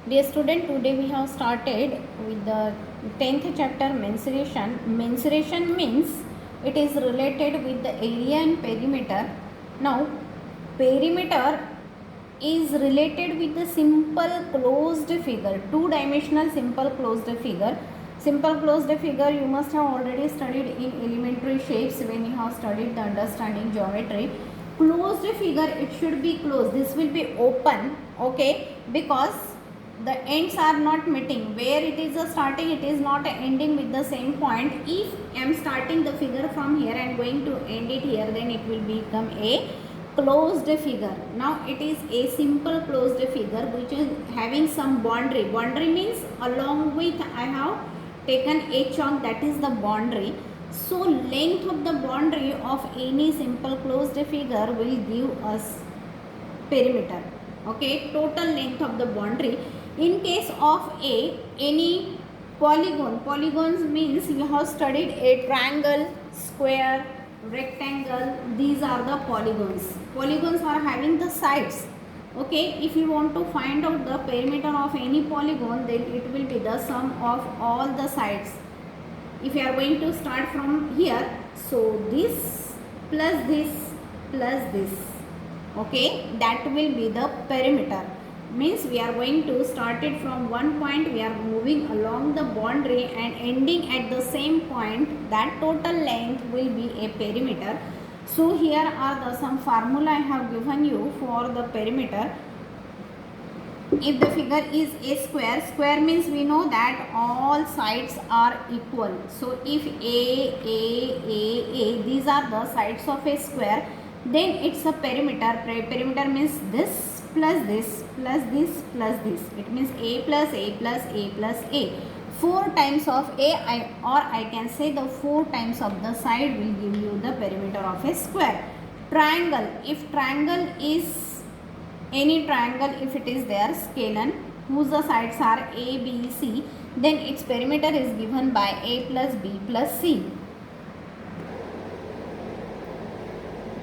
Dear student, today we have started with the 10th chapter mensuration. Mensuration means it is related with the area and perimeter. Now, perimeter is related with the simple closed figure, two-dimensional simple closed figure. Simple closed figure you must have already studied in elementary shapes when you have studied the understanding geometry. Closed figure, it should be closed. This will be open, okay, because the ends are not meeting. Where it is a starting, it is not ending with the same point. If I am starting the figure from here and going to end it here, then it will become a closed figure. Now it is a simple closed figure which is having some boundary. Boundary means along with I have taken a chalk, that is the boundary. So length of the boundary of any simple closed figure will give us perimeter. Okay, total length of the boundary. In case of any polygon, polygons means you have studied a triangle, square, rectangle. These are the polygons. Polygons are having the sides. Okay, if you want to find out the perimeter of any polygon, then it will be the sum of all the sides. If you are going to start from here, so this plus this plus this, okay, that will be the perimeter. Means we are going to start it from one point, we are moving along the boundary and ending at the same point. That total length will be a perimeter. So here are some formula I have given you for the perimeter. If the figure is a square, square means we know that all sides are equal. So if A, these are the sides of a square, then it's a perimeter. Perimeter means this plus this plus this plus this. It means A plus A plus A plus A. 4 times of A, or I can say the 4 times of the side will give you the perimeter of a square. Triangle, if triangle is any triangle, if it is there, scalan, whose the sides are A, B, C, then its perimeter is given by A plus B plus C.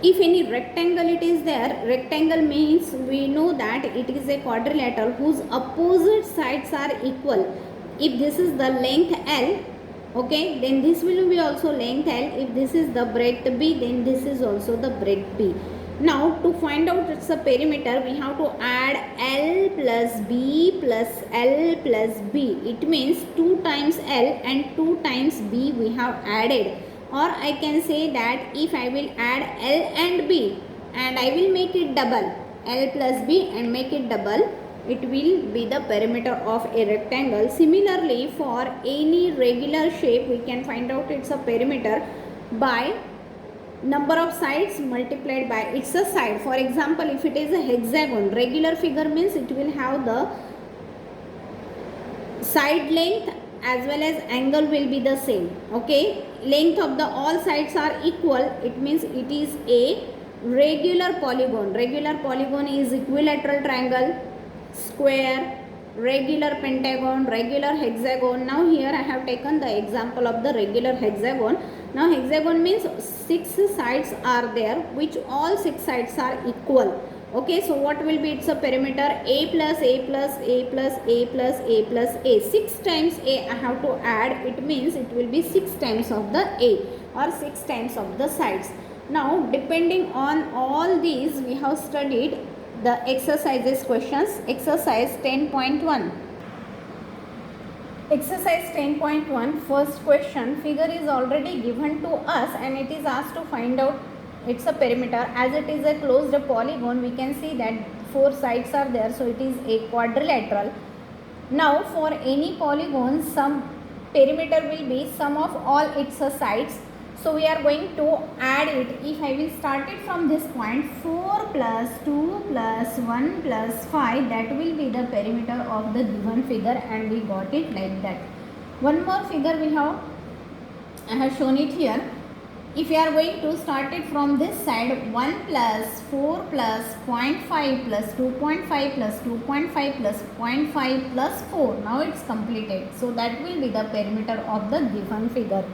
If any rectangle it is there, rectangle means we know that it is a quadrilateral whose opposite sides are equal. If this is the length L, okay, then this will be also length L. If this is the breadth B, then this is also the breadth B. Now to find out its a perimeter, we have to add L plus B plus L plus B. It means 2 times L and 2 times B we have added. Or I can say that if I will add L and B and I will make it double, L plus B and make it double, it will be the perimeter of a rectangle. Similarly, for any regular shape, we can find out its a perimeter by number of sides multiplied by its a side. For example, if it is a hexagon, regular figure means it will have the side length as well as angle will be the same. Okay, length of the all sides are equal. It means it is a regular polygon. Regular polygon is equilateral triangle, square, regular pentagon, regular hexagon. Now here I have taken the example of the regular hexagon. Now hexagon means 6 sides are there, which all 6 sides are equal. Okay, so what will be its a perimeter? A plus A plus A plus A plus A plus A. 6 times A I have to add. It means it will be 6 times of the A or 6 times of the sides. Now depending on all these, we have studied the exercises questions. Exercise 10.1. Exercise 10.1, first question, figure is already given to us and it is asked to find out its a perimeter. As it is a closed polygon, we can see that 4 sides are there, so it is a quadrilateral. Now for any polygon, some perimeter will be sum of all its sides. So we are going to add it. If I will start it from this point, 4 plus 2 plus 1 plus 5, that will be the perimeter of the given figure, and we got it like that. One more figure I have shown it here. If you are going to start it from this side, 1 plus 4 plus 0.5 plus 2.5 plus 2.5 plus 0.5 plus 4. Now it's completed. So that will be the perimeter of the given figure.